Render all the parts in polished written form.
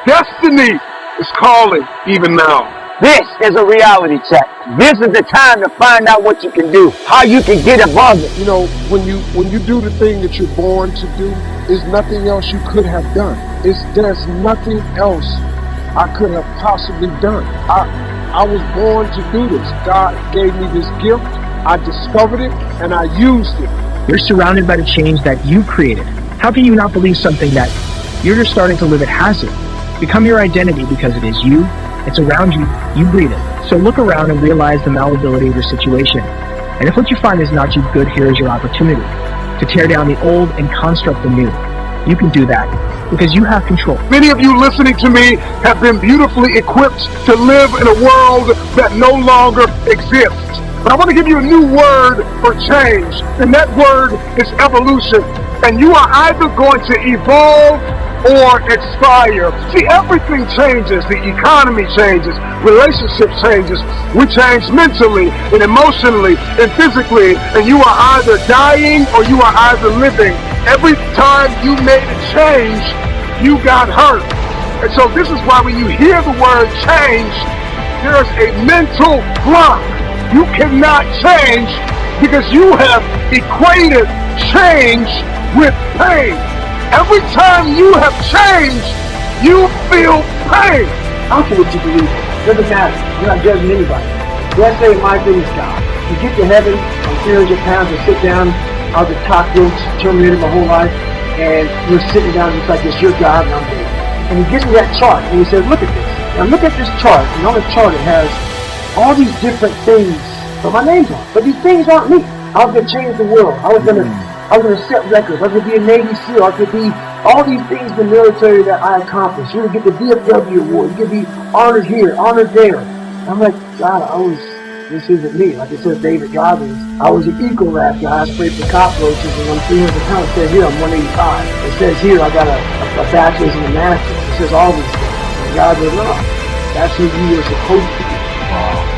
Destiny is calling even now. This is a reality check. This is the time to find out what you can do, how you can get above it. You know, when you do the thing that you're born to do, there's nothing else you could have done. There's nothing else I could have possibly done. I was born to do this. God gave me this gift. I discovered it and I used it. You're surrounded by the change that you created. How can you not believe something that you're just starting to live it has it? Become your identity because it is you. It's around you. You breathe it. So look around and realize the malleability of your situation. And if what you find is not you, good, here is your opportunity to tear down the old and construct the new. You can do that because you have control. Many of you listening to me have been beautifully equipped to live in a world that no longer exists. But I want to give you a new word for change, and that word is evolution. And you are either going to evolve or expire. See, everything changes. The economy changes, relationship changes. We change mentally and emotionally and physically, and you are either dying or you are either living. Every time you made a change, you got hurt. And so this is why when you hear the word change, there's a mental block. You cannot change because you have equated change with pain. Every time you have changed, you feel pain. I don't care what you believe in. It doesn't matter. You're not judging anybody. Let's say my thing is God. You get to heaven on 300 pounds and sit down. I was a top rope Terminator my whole life, and you're sitting down just like this. You're God and I'm David. And he gives me that chart, and he says, look at this. Now look at this chart, and on the chart it has all these different things but my name's on. But these things aren't me. I was going to change the world. I was going to set records. I was going to be a Navy SEAL. I could be all these things in the military that I accomplished. You would get the DFW award. You could be honored here, honored there. I'm like, God, this isn't me. Like it says David Goggins. I was an Eco Lab guy. I sprayed for cockroaches, and I'm 300 pounds. It says here I'm 185. It says here I got a bachelor's and a master's. It says all these things. And God goes, no, that's who you were supposed to be.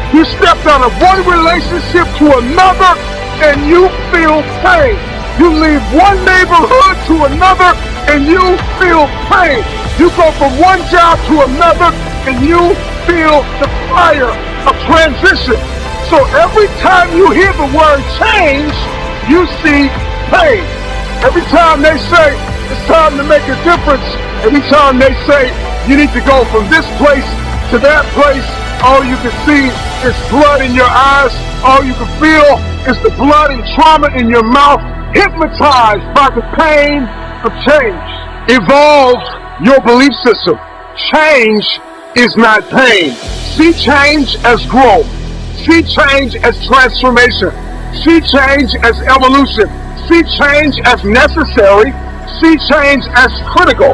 You stepped out of one relationship to another and you feel pain. You leave one neighborhood to another and you feel pain. You go from one job to another and you feel the fire of transition. So every time you hear the word change, you see pain. Every time they say it's time to make a difference, every time they say you need to go from this place to that place, all you can see is blood in your eyes. All you can feel is the blood and trauma in your mouth, hypnotized by the pain of change. Evolve your belief system. Change is not pain. See change as growth. See change as transformation. See change as evolution. See change as necessary. See change as critical.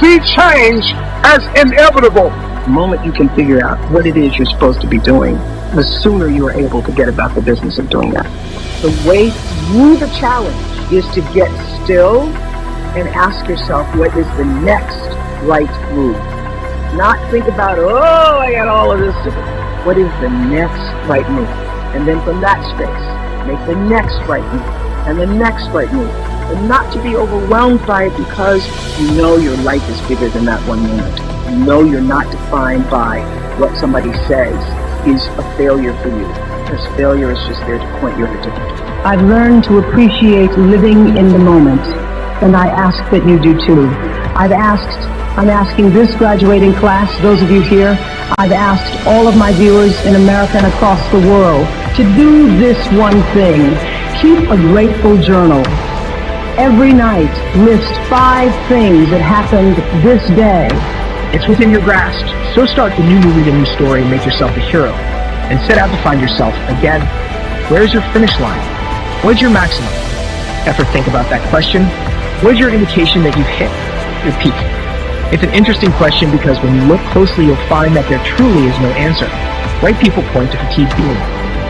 See change as inevitable. The moment you can figure out what it is you're supposed to be doing, the sooner you are able to get about the business of doing that. The way through the challenge is to get still and ask yourself, what is the next right move? Not think about, oh, I got all of this to do. What is the next right move? And then from that space, make the next right move and the next right move. And not to be overwhelmed by it because you know your life is bigger than that one moment. You know you're not defined by what somebody says is a failure for you, because failure is just there to point you in a different direction. I've learned to appreciate living in the moment, and I ask that you do too. I'm asking this graduating class, those of you here, I've asked all of my viewers in America and across the world to do this one thing. Keep a grateful journal. Every night, list 5 things that happened this day. It's within your grasp. So start the new movie, the new story, and make yourself a hero. And set out to find yourself. Again, where's your finish line? What's your maximum? Ever think about that question? What is your indication that you've hit your peak? It's an interesting question because when you look closely, you'll find that there truly is no answer. Right people point to fatigued being.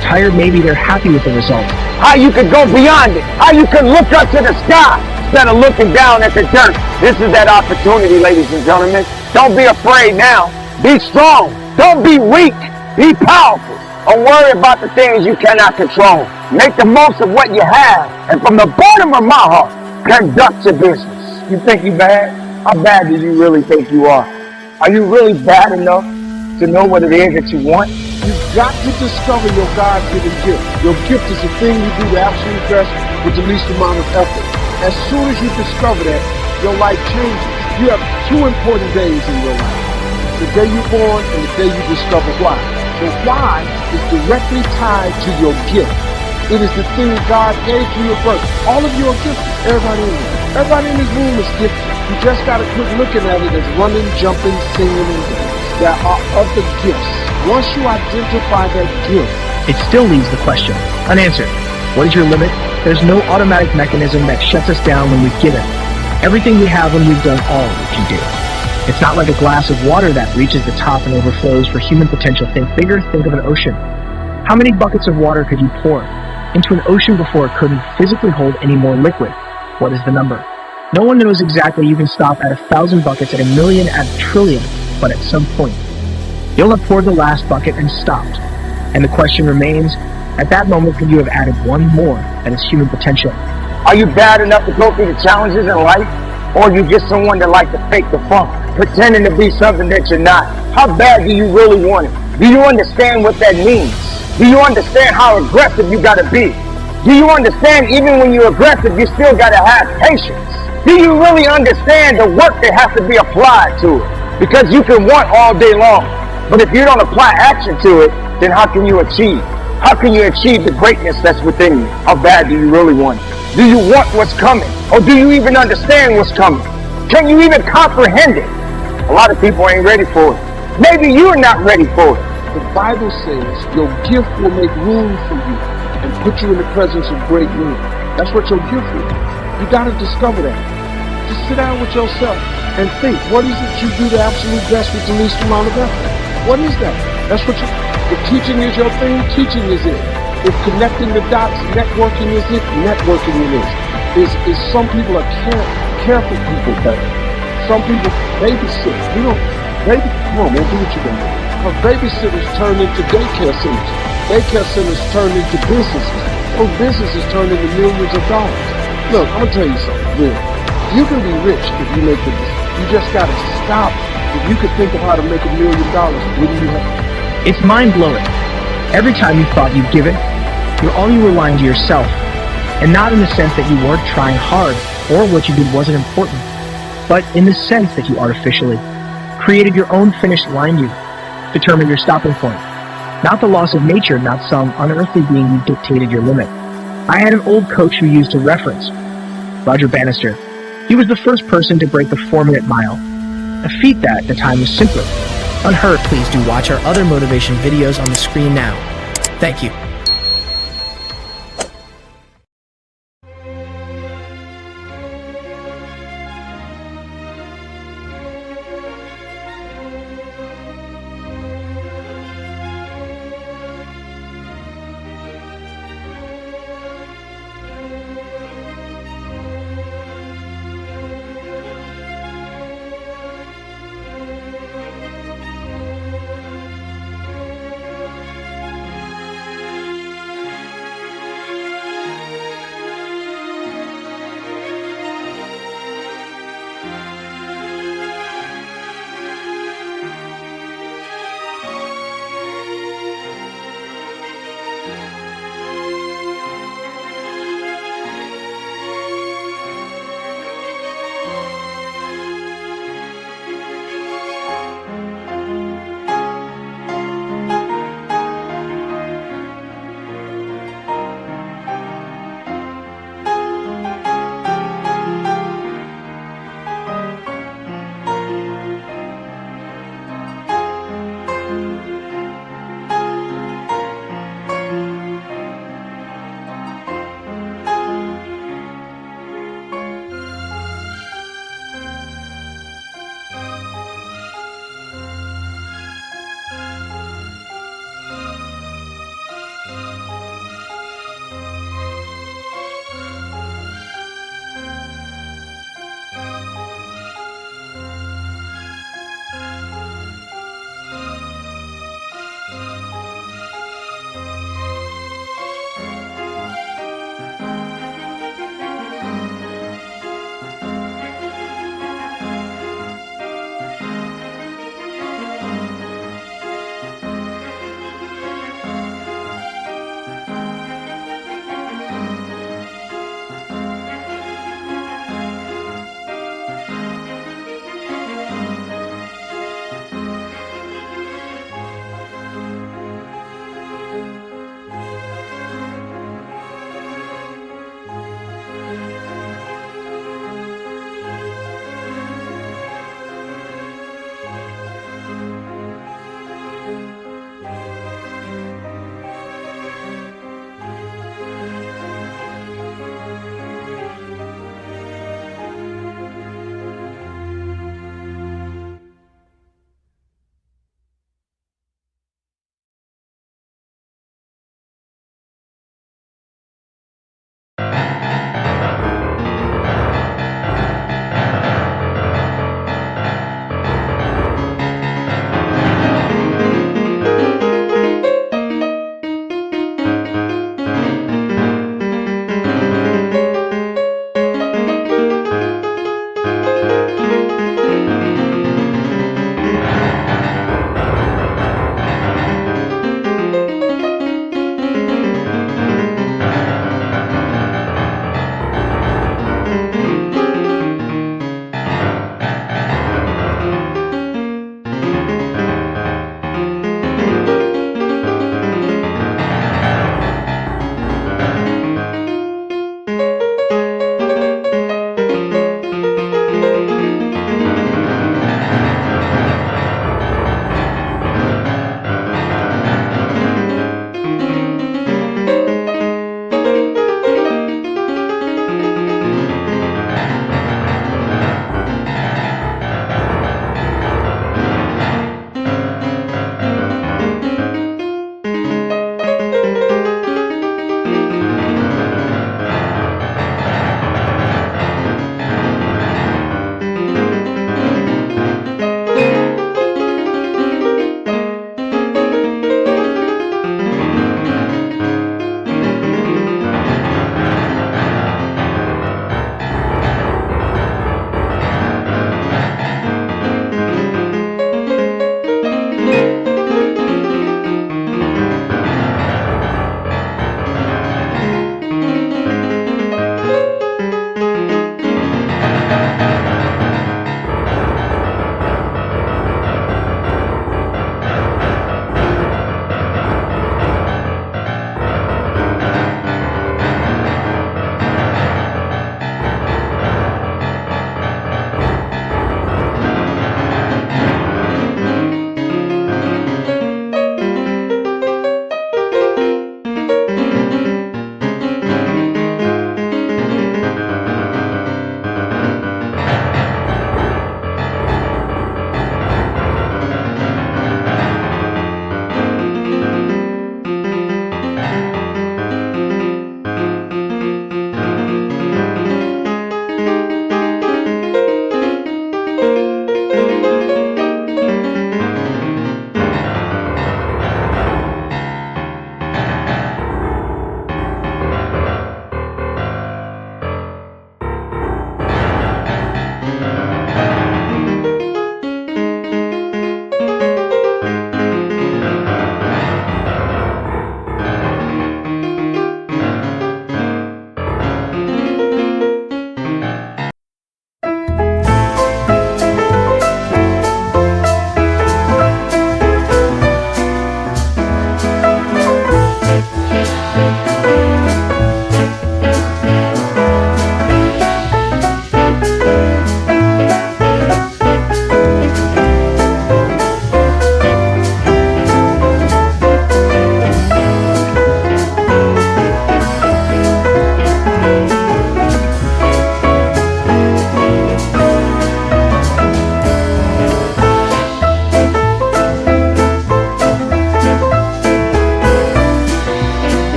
Tired, maybe they're happy with the result. How you could go beyond it. How you could look up to the sky instead of looking down at the dirt. This is that opportunity, ladies and gentlemen. Don't be afraid now. Be strong. Don't be weak. Be powerful. Don't worry about the things you cannot control. Make the most of what you have. And from the bottom of my heart, conduct your business. You think you bad? How bad do you really think you are? Are you really bad enough to know what it is that you want? You've got to discover your God-given gift. Your gift is the thing you do the absolute best with the least amount of effort. As soon as you discover that, your life changes. You have two important days in your life. The day you're born and the day you discover why. The why is directly tied to your gift. It is the thing God gave to you at birth. All of you are gifted. Everybody in here. Everybody in this room is gifted. You just got to quit looking at it as running, jumping, singing, and dancing. There are other gifts. Once you identify that gift, it still leaves the question unanswered. What is your limit? There's no automatic mechanism that shuts us down when we've given. Everything we have when we've done all we can do. It's not like a glass of water that reaches the top and overflows. For human potential, think bigger, think of an ocean. How many buckets of water could you pour into an ocean before it couldn't physically hold any more liquid? What is the number? No one knows exactly. You can stop at 1,000 buckets, at 1,000,000, at 1,000,000,000, but at some point, you'll have poured the last bucket and stopped. And the question remains, at that moment, could you have added one more? That is human potential. Are you bad enough to go through the challenges in life? Or are you just someone that likes to fake the funk, pretending to be something that you're not? How bad do you really want it? Do you understand what that means? Do you understand how aggressive you gotta be? Do you understand even when you're aggressive, you still gotta have patience? Do you really understand the work that has to be applied to it? Because you can want all day long, but if you don't apply action to it, then how can you achieve? How can you achieve the greatness that's within you? How bad do you really want it? Do you want what's coming? Or do you even understand what's coming? Can you even comprehend it? A lot of people ain't ready for it. Maybe you're not ready for it. the Bible says your gift will make room for you and put you in the presence of great men. That's what your gift is. You got to discover that. Just sit down with yourself and think, what is it you do the absolute best with the least amount of effort? What is that? That's what if teaching is your thing, teaching is it. If connecting the dots, networking is it, networking it is. Some people are careful people better. Some people babysit. Come on, man, do what you're doing. Because babysitters turn into daycare centers. Daycare centers turn into businesses. Those businesses turn into millions of dollars. Look, I'm gonna tell you something real. You can be rich if you make the business. You just gotta stop. If you could think of how to make $1 million, wouldn't you have? It's mind-blowing. Every time you thought you'd give it, you're only relying to yourself, and not in the sense that you weren't trying hard or what you did wasn't important, but in the sense that you artificially created your own finish line. You determined your stopping point. Not the laws of nature, not some unearthly being who dictated your limit. I had an old coach who used to reference Roger Bannister. He was the first person to break the 4-minute mile, a feat that at the time was simpler unheard. Please do watch our other motivation videos on the screen now. Thank you.